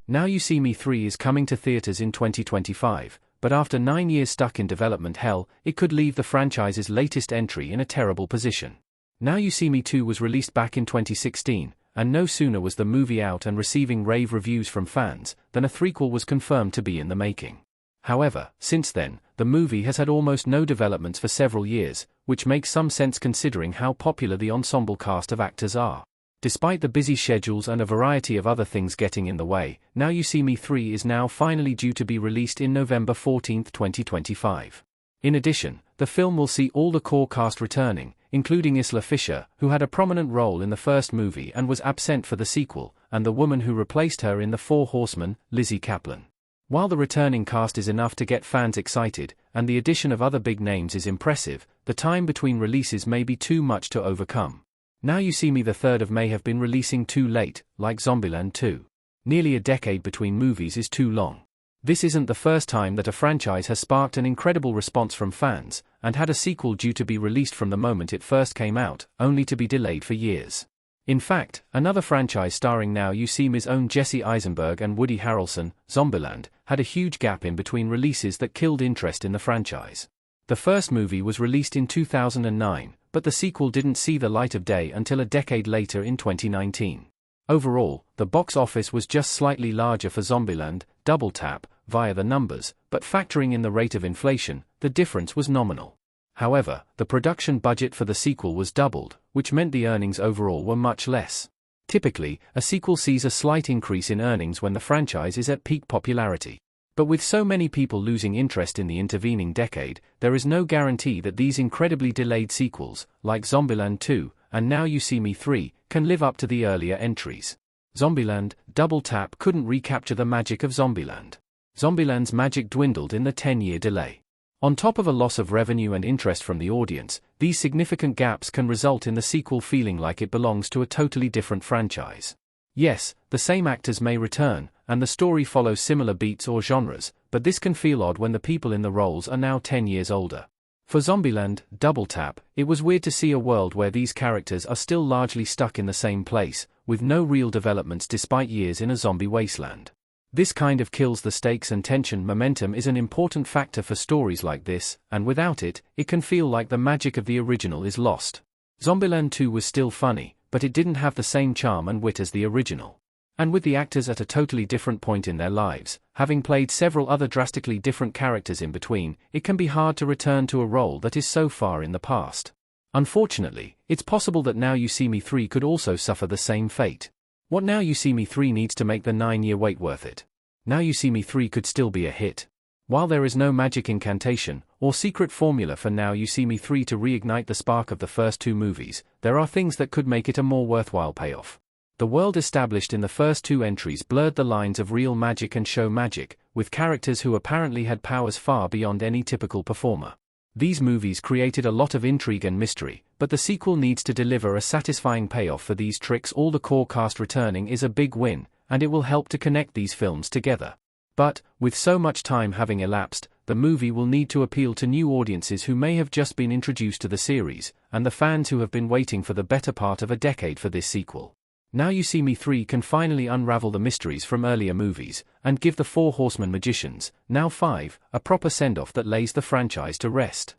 Now You See Me 3 is coming to theaters in 2025, but after 9 years stuck in development hell, it could leave the franchise's latest entry in a terrible position. Now You See Me 2 was released back in 2016, and no sooner was the movie out and receiving rave reviews from fans, than a threequel was confirmed to be in the making. However, since then, the movie has had almost no developments for several years, which makes some sense considering how popular the ensemble cast of actors are. Despite the busy schedules and a variety of other things getting in the way, Now You See Me 3 is now finally due to be released in November 14, 2025. In addition, the film will see all the core cast returning, including Isla Fisher, who had a prominent role in the first movie and was absent for the sequel, and the woman who replaced her in The Four Horsemen, Lizzie Kaplan. While the returning cast is enough to get fans excited, and the addition of other big names is impressive, the time between releases may be too much to overcome. Now You See Me the 3rd of May have been releasing too late, like Zombieland 2. Nearly a decade between movies is too long. This isn't the first time that a franchise has sparked an incredible response from fans, and had a sequel due to be released from the moment it first came out, only to be delayed for years. In fact, another franchise starring Now You See Me's own Jesse Eisenberg and Woody Harrelson, Zombieland, had a huge gap in between releases that killed interest in the franchise. The first movie was released in 2009, but the sequel didn't see the light of day until a decade later in 2019. Overall, the box office was just slightly larger for Zombieland, Double Tap, via the numbers, but factoring in the rate of inflation, the difference was nominal. However, the production budget for the sequel was doubled, which meant the earnings overall were much less. Typically, a sequel sees a slight increase in earnings when the franchise is at peak popularity. But with so many people losing interest in the intervening decade, there is no guarantee that these incredibly delayed sequels, like Zombieland 2, and Now You See Me 3, can live up to the earlier entries. Zombieland, Double Tap couldn't recapture the magic of Zombieland. Zombieland's magic dwindled in the 10-year delay. On top of a loss of revenue and interest from the audience, these significant gaps can result in the sequel feeling like it belongs to a totally different franchise. Yes, the same actors may return, and the story follows similar beats or genres, but this can feel odd when the people in the roles are now 10 years older. For Zombieland, Double Tap, it was weird to see a world where these characters are still largely stuck in the same place, with no real developments despite years in a zombie wasteland. This kind of kills the stakes and tension. Momentum is an important factor for stories like this, and without it, it can feel like the magic of the original is lost. Zombieland 2 was still funny, but it didn't have the same charm and wit as the original. And with the actors at a totally different point in their lives, having played several other drastically different characters in between, it can be hard to return to a role that is so far in the past. Unfortunately, it's possible that Now You See Me 3 could also suffer the same fate. What Now You See Me 3 needs to make the 9-year wait worth it? Now You See Me 3 could still be a hit. While there is no magic incantation, or secret formula for Now You See Me 3 to reignite the spark of the first two movies, there are things that could make it a more worthwhile payoff. The world established in the first two entries blurred the lines of real magic and show magic, with characters who apparently had powers far beyond any typical performer. These movies created a lot of intrigue and mystery, but the sequel needs to deliver a satisfying payoff for these tricks. All the core cast returning is a big win, and it will help to connect these films together. But, with so much time having elapsed, the movie will need to appeal to new audiences who may have just been introduced to the series, and the fans who have been waiting for the better part of a decade for this sequel. Now You See Me 3 can finally unravel the mysteries from earlier movies, and give the Four Horsemen magicians, now 5, a proper send-off that lays the franchise to rest.